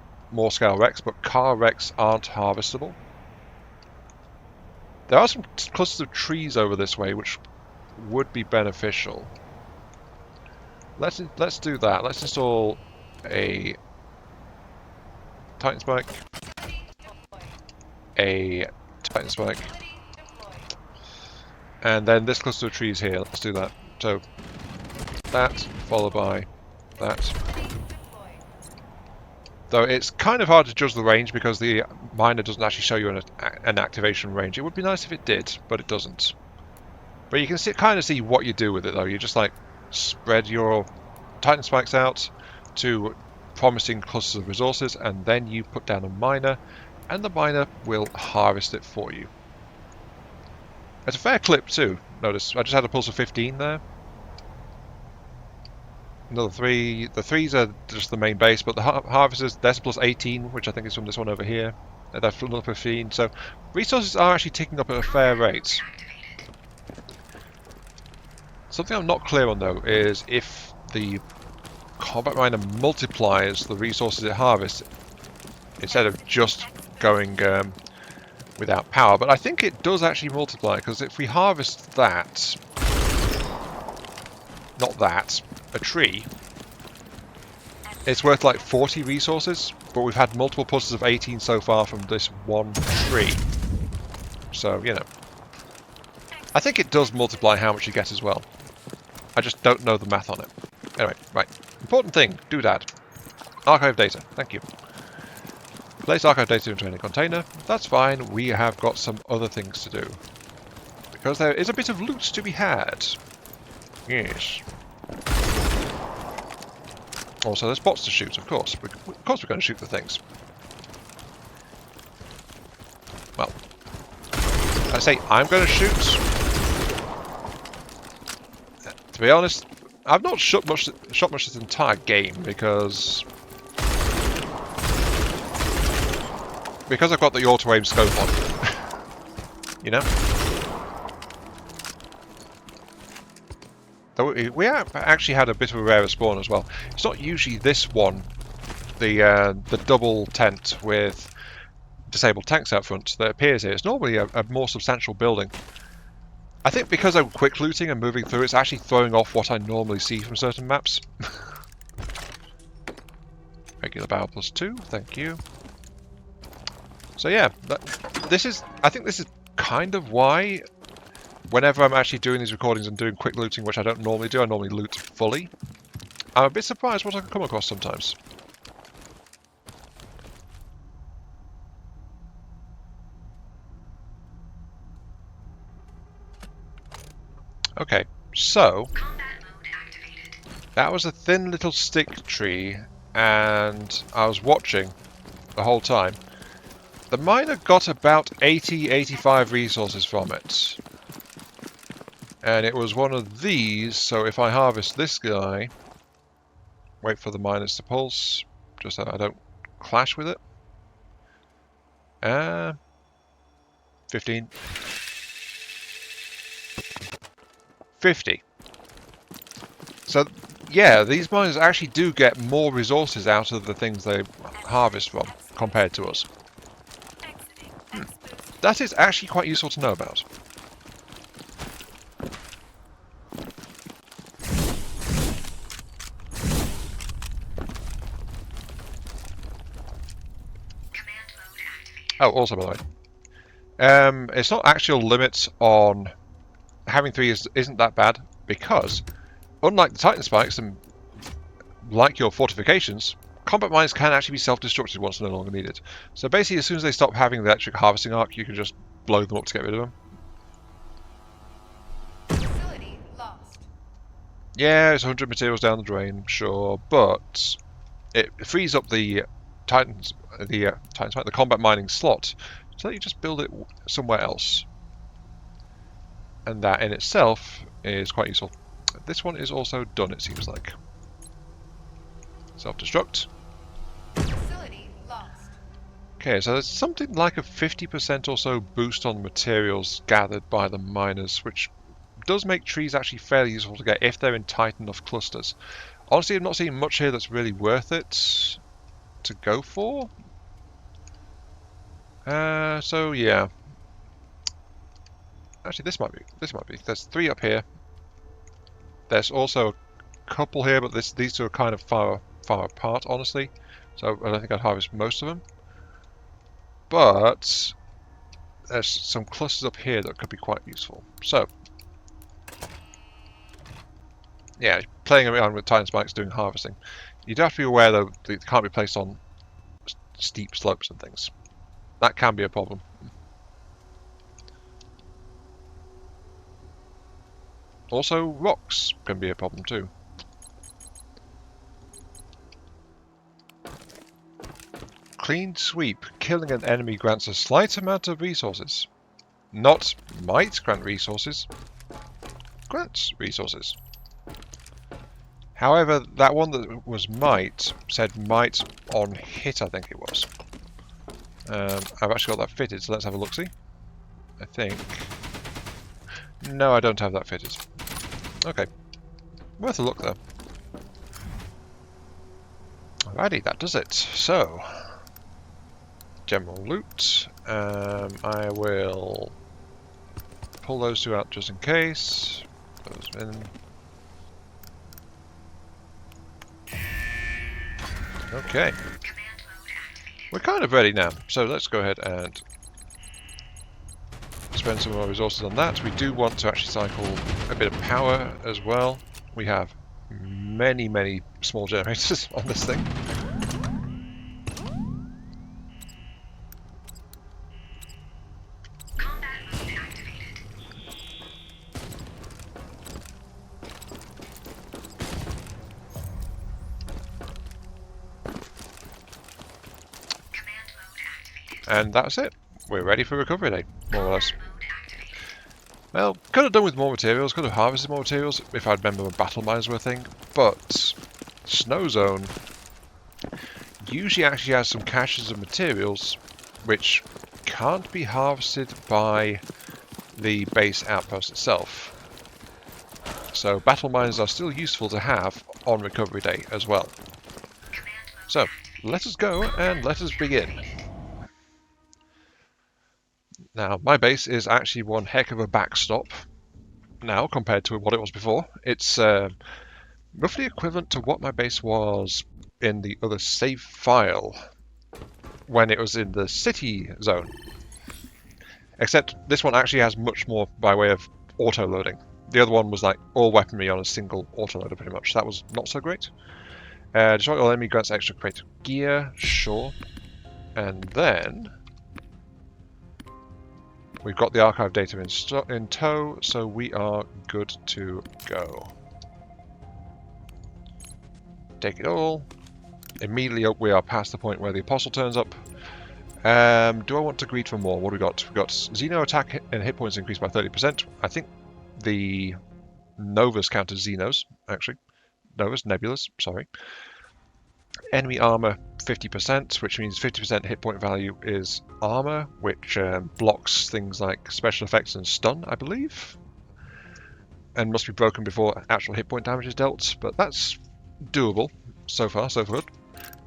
scale wrecks, but car wrecks aren't harvestable. There are some clusters of trees over this way which would be beneficial. Let's do that. Let's install a Titan spike, a Titan spike, and then this cluster of trees here. Let's do that. So that followed by that. Though it's kind of hard to judge the range because the miner doesn't actually show you an activation range. It would be nice if it did, but it doesn't. But you can kind of see what you do with it though. You just like spread your Titan spikes out to promising clusters of resources, and then you put down a miner, and the miner will harvest it for you. It's a fair clip too. Notice I just had a pulse of 15 there. Another 3. The 3s are just the main base, but the harvesters, there's plus 18, which I think is from this one over here. That's another 15. So resources are actually ticking up at a fair rate. Something I'm not clear on though is if the combat miner multiplies the resources it harvests instead of just going without power. But I think it does actually multiply, because if we harvest that, not that, a tree, it's worth like 40 resources, but we've had multiple pulses of 18 so far from this one tree. So, you know, I think it does multiply how much you get as well. I just don't know the math on it. Anyway, right. Important thing, doodad. Archive data, thank you. Place archive data into any container. That's fine, we have got some other things to do. Because there is a bit of loot to be had. Yes. Also, there's bots to shoot, of course. Of course we're going to shoot the things. Well, I say I'm going to shoot. To be honest, I've not shot much this entire game because I've got the auto-aim scope on. You know? Though we have actually had a bit of a rarer spawn as well. It's not usually this one, the double tent with disabled tanks out front that appears here. It's normally a more substantial building. I think because I'm quick looting and moving through, it's actually throwing off what I normally see from certain maps. Regular barrel plus 2, thank you. So yeah, I think this is kind of why whenever I'm actually doing these recordings and doing quick looting, which I don't normally do, I normally loot fully, I'm a bit surprised what I can come across sometimes. Okay, so that was a thin little stick tree, and I was watching the whole time. The miner got about 80-85 resources from it. And it was one of these, so if I harvest this guy, wait for the miners to pulse, just so I don't clash with it. 15. 50. So, yeah, these miners actually do get more resources out of the things they harvest from, compared to us. That is actually quite useful to know about. Oh, also by the way, it's not actual limits on having 3 isn't that bad, because unlike the Titan spikes and like your fortifications, combat mines can actually be self-destructed once they're no longer needed. So basically, as soon as they stop having the electric harvesting arc, you can just blow them up to get rid of them. Facility lost. Yeah, it's 100 materials down the drain, sure, but it frees up the the combat mining slot, so that you just build it somewhere else, and that in itself is quite useful. This one is also done, it seems like. Self-destruct. Facility lost. Okay, so there's something like a 50% or so boost on materials gathered by the miners, which does make trees actually fairly useful to get if they're in tight enough clusters. Honestly, I've not seen much here that's really worth it to go for. So yeah. Actually, this might be. There's 3 up here. There's also a couple here, but these 2 are kind of far apart, honestly. So I don't think I'd harvest most of them. But there's some clusters up here that could be quite useful. So yeah, playing around with tiny spikes doing harvesting. You do have to be aware though that it can't be placed on steep slopes and things. That can be a problem. Also, rocks can be a problem too. Clean sweep. Killing an enemy grants a slight amount of resources. Not might grant resources. Grants resources. However, that one that was might said might on hit, I think it was. I've actually got that fitted, so let's have a look-see. I think... No, I don't have that fitted. Okay. Worth a look, though. Alrighty, that does it. So... General loot. I will... pull those 2 out just in case. Put those in. Okay. We're kind of ready now, so let's go ahead and spend some of our resources on that. We do want to actually cycle a bit of power as well. We have many small generators on this thing. And that's it. We're ready for recovery day, more or less. Well, could have done with more materials, could have harvested more materials if I'd remember when battle mines were a thing, but Snow Zone usually actually has some caches of materials which can't be harvested by the base outpost itself. So battle mines are still useful to have on recovery day as well. So, let us go and let us begin. Now, my base is actually one heck of a backstop now compared to what it was before. It's roughly equivalent to what my base was in the other save file when it was in the city zone. Except this one actually has much more by way of auto-loading. The other one was like all weaponry on a single autoloader pretty much. That was not so great. Destroy all enemy grants extra creative gear, sure. And then... we've got the archive data in tow, so we are good to go. Take it all. Immediately up, we are past the point where the apostle turns up. Do I want to greed for more? What do we got? We've got Xeno attack and hit points increased by 30%. I think the Novas count as Xenos, actually. Novas, Nebulas, sorry. Enemy armor 50%, which means 50% hit point value is armor, which blocks things like special effects and stun, I believe. And must be broken before actual hit point damage is dealt, but that's doable. So far, so good.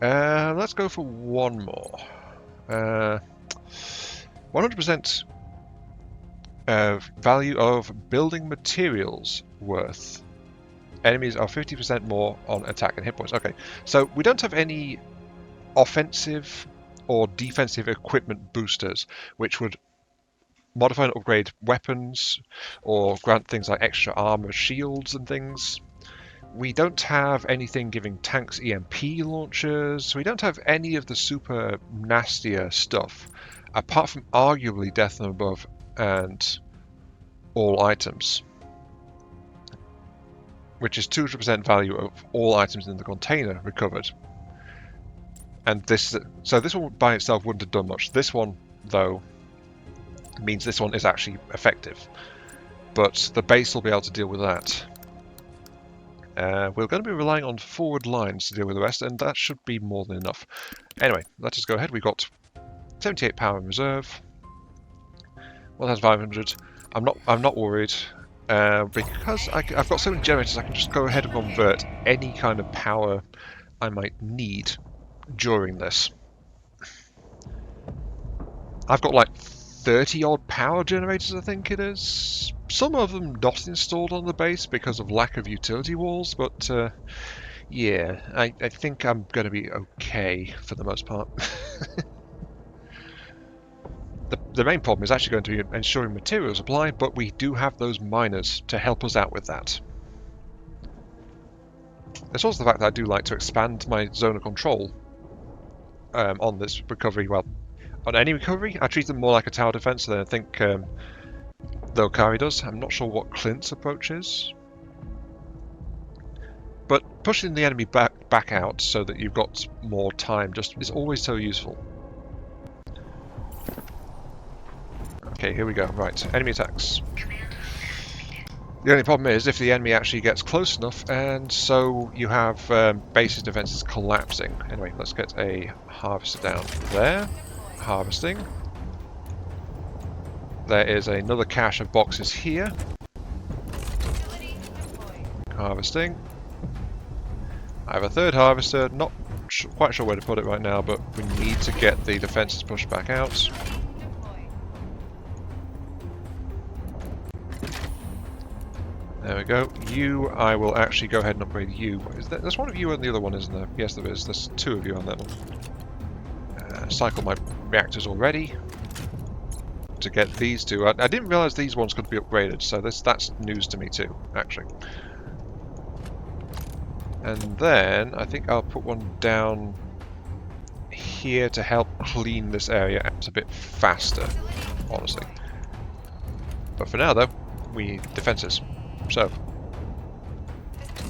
Let's go for one more. 100% value of building materials worth. Enemies are 50% more on attack and hit points. Okay, so we don't have any offensive or defensive equipment boosters, which would modify and upgrade weapons or grant things like extra armor, shields and things. We don't have anything giving tanks EMP launchers. We don't have any of the super nastier stuff, apart from arguably Death and Above and all items, which is 200% value of all items in the container recovered. And this one by itself wouldn't have done much. This one, though, means this one is actually effective. But the base will be able to deal with that. We're going to be relying on forward lines to deal with the rest, and that should be more than enough. Anyway, let us go ahead. We've got 78 power in reserve. 1,500. I'm not worried because I've got so many generators. I can just go ahead and convert any kind of power I might need during this. I've got like 30 odd power generators, I think it is. Some of them not installed on the base because of lack of utility walls, but yeah, I think I'm going to be okay for the most part. The main problem is actually going to be ensuring material supply, but we do have those miners to help us out with that. There's also the fact that I do like to expand my zone of control on this recovery. Well, on any recovery, I treat them more like a tower defense than I think the Okari does. I'm not sure what Clint's approach is. But pushing the enemy back out so that you've got more time just is always so useful. Okay, here we go. Right, enemy attacks. The only problem is if the enemy actually gets close enough, and so you have bases defenses collapsing. Anyway, let's get a harvester down there. Harvesting. There is another cache of boxes here. Harvesting. I have a third harvester, not quite sure where to put it right now, but we need to get the defenses pushed back out. There we go. You, I will actually go ahead and upgrade you. There's one of you and the other one, isn't there? Yes, there is. There's two of you on that one. Cycle my reactors already to get these two. I didn't realise these ones could be upgraded, so that's news to me too, actually. And then I think I'll put one down here to help clean this area out a bit faster, honestly. But for now, though, we need defences. So,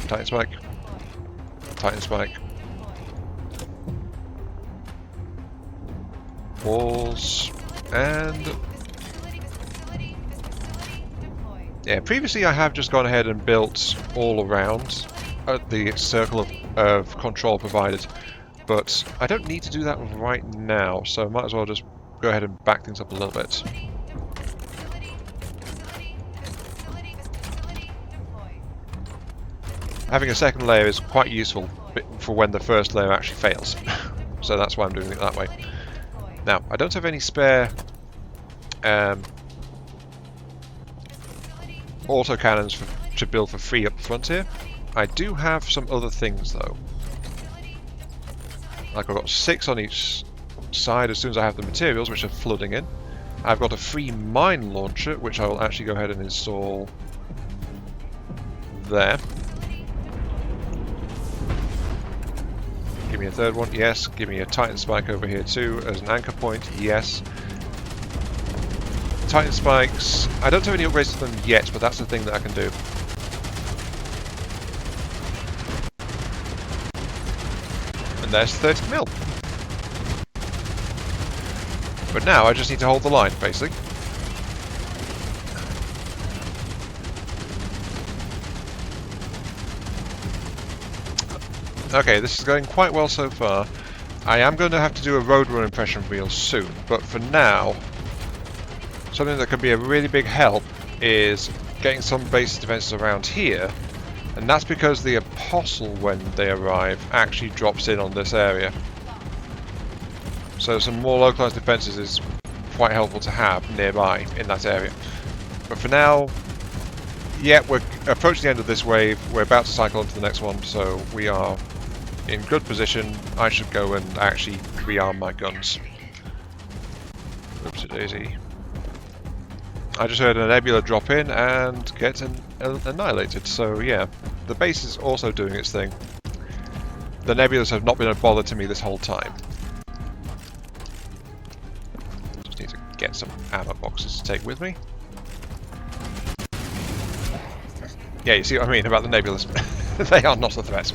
Titan Spike, Titan Spike, walls, and yeah, previously I have just gone ahead and built all around the circle of control provided, but I don't need to do that right now, so I might as well just go ahead and back things up a little bit. Having a second layer is quite useful for when the first layer actually fails. So that's why I'm doing it that way. Now, I don't have any spare autocannons to build for free up front here. I do have some other things though. Like I've got 6 on each side as soon as I have the materials, which are flooding in. I've got a free mine launcher, which I will actually go ahead and install there. Give me a third one, yes. Give me a Titan Spike over here too as an anchor point, yes. Titan Spikes, I don't have any upgrades to them yet, but that's the thing that I can do. And there's 30 mil. But now I just need to hold the line, basically. Okay, this is going quite well so far. I am going to have to do a roadrunner impression real soon, but for now, something that can be a really big help is getting some base defenses around here, and that's because the Apostle, when they arrive, actually drops in on this area. So some more localized defenses is quite helpful to have nearby in that area. But for now, yeah, we're approaching the end of this wave. We're about to cycle into the next one, so we are in good position. I should go and actually rearm my guns. Oopsie daisy. I just heard a nebula drop in and get annihilated, so yeah, the base is also doing its thing. The nebulas have not been a bother to me this whole time. Just need to get some ammo boxes to take with me. Yeah, you see what I mean about the nebulas. They are not a threat.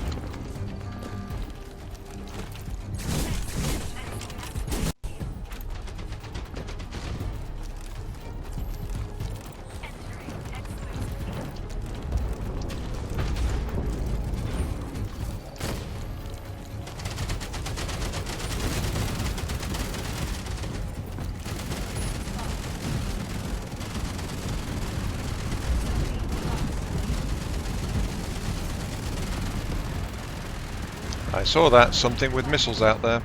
I saw that. Something with missiles out there.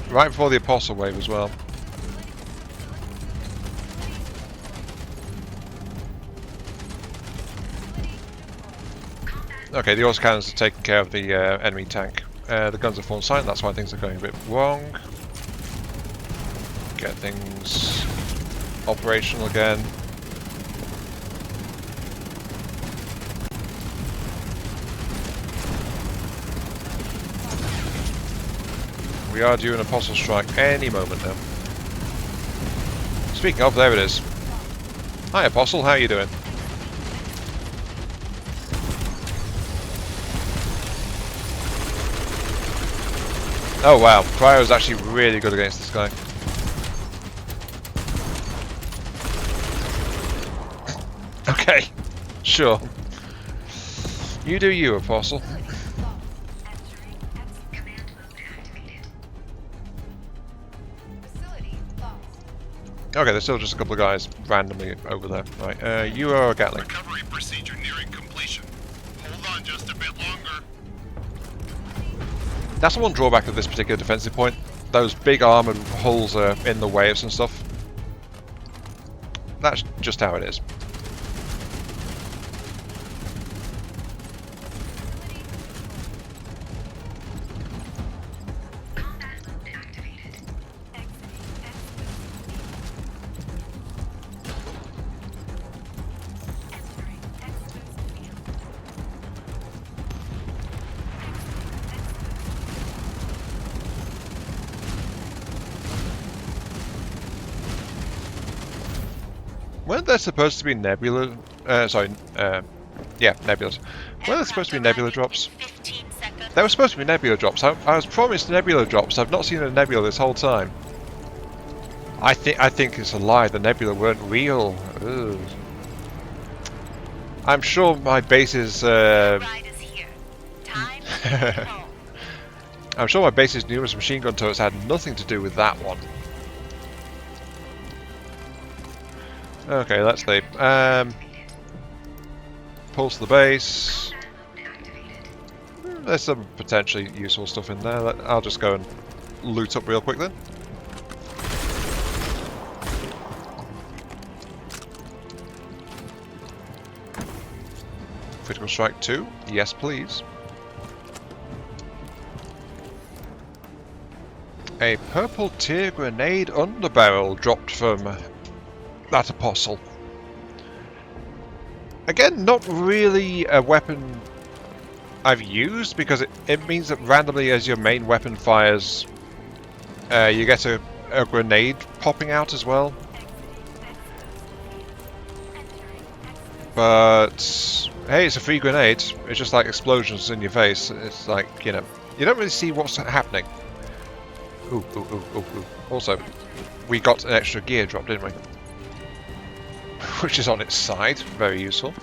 Right before the Apostle wave as well. Okay, the autocannons are taking care of the enemy tank. The guns are full sight, that's why things are going a bit wrong. Get things operational again. We are due an Apostle strike any moment now. Speaking of, there it is. Hi Apostle, how are you doing? Oh wow, Cryo is actually really good against this guy. Okay, sure. You do you, Apostle. Okay, there's still just a couple of guys randomly over there. Right, you are a Gatling. Recovery procedure nearing completion. Hold on just a bit longer. That's the one drawback of this particular defensive point. Those big armoured hulls are in the way of some stuff. That's just how it is. Weren't there supposed to be nebula? Yeah, nebulas. Weren't there supposed to be nebula drops? There were supposed to be nebula drops. I was promised nebula drops. I've not seen a nebula this whole time. I think it's a lie. The nebula weren't real. Ugh. I'm sure my base's. I'm sure my base's numerous machine gun turrets had nothing to do with that one. Okay, let's leave. Pulse the base. There's some potentially useful stuff in there. I'll just go and loot up real quick then. Critical strike 2. Yes, please. A purple tear grenade underbarrel dropped from that Apostle. Again, not really a weapon I've used, because it means that randomly as your main weapon fires, you get a grenade popping out as well. But hey, it's a free grenade. It's just like explosions in your face. It's like, you know, you don't really see what's happening. Ooh, ooh, ooh, ooh, ooh. Also, we got an extra gear drop, didn't we? Which is on its side, very useful.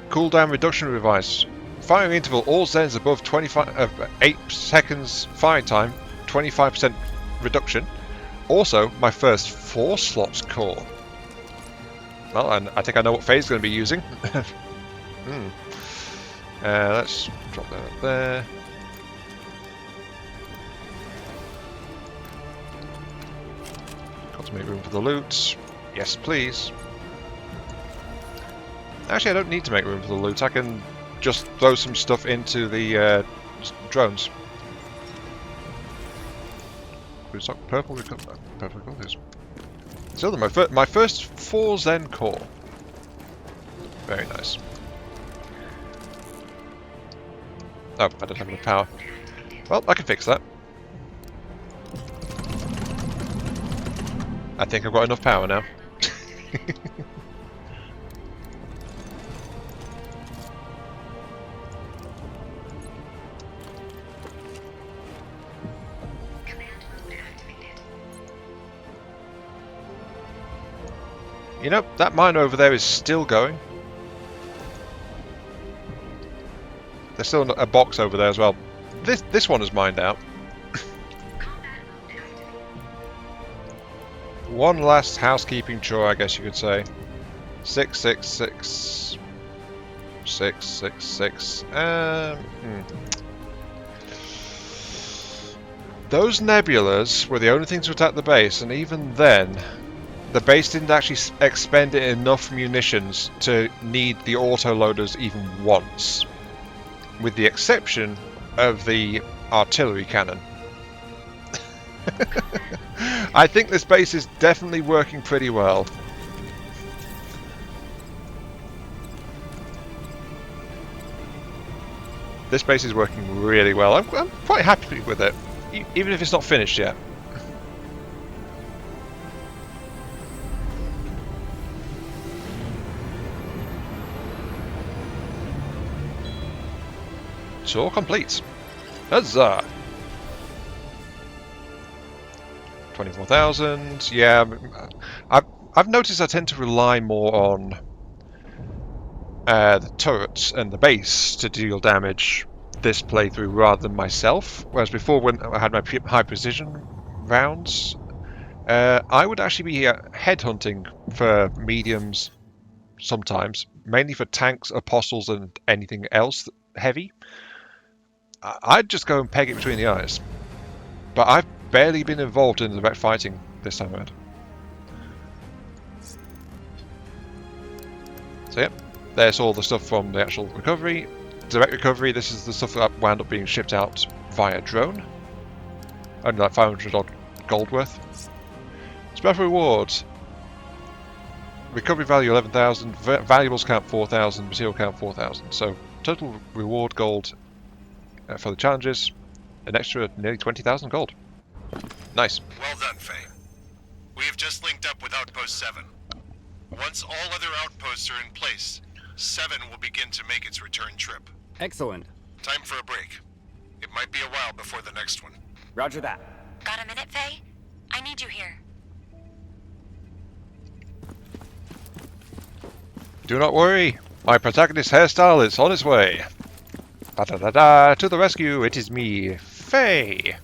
Cooldown reduction device. Firing interval, all Zens above 8 seconds firing time, 25% reduction. Also, my first 4 slots core. Well, and I think I know what phase is going to be using. Let's drop that up there. Got to make room for the loot. Yes, please. Actually, I don't need to make room for the loot. I can just throw some stuff into the drones. Purple, perfect colours. Still, my first 4 Zen core. Very nice. Oh, I don't have enough power. Well, I can fix that. I think I've got enough power now. You know, that mine over there is still going. There's still a box over there as well. This one is mined out. one last housekeeping chore, I guess you could say. 666. 666. Those nebulas were the only things to attack the base, and even then, the base didn't actually expend enough munitions to need the autoloaders even once, with the exception of the artillery cannon. I think this base is definitely working pretty well. This base is working really well. I'm quite happy with it, even if it's not finished yet. It's all complete. Huzzah! 24,000. Yeah, I've noticed I tend to rely more on the turrets and the base to deal damage this playthrough rather than myself. Whereas before, when I had my high precision rounds, I would actually be headhunting for mediums sometimes, mainly for tanks, apostles, and anything else heavy. I'd just go and peg it between the eyes. But I've barely been involved in direct fighting this time around. So yep, there's all the stuff from the actual recovery. Direct recovery, this is the stuff that wound up being shipped out via drone. Only like 500 odd gold worth. Special rewards. Recovery value 11,000, valuables count 4,000, material count 4,000. So total reward gold for the challenges, an extra nearly 20,000 gold. Nice. Well done, Faye. We have just linked up with Outpost 7. Once all other outposts are in place, 7 will begin to make its return trip. Excellent. Time for a break. It might be a while before the next one. Roger that. Got a minute, Faye? I need you here. Do not worry, my protagonist hairstyle is on its way. Da-da-da-da, to the rescue, it is me, Faye.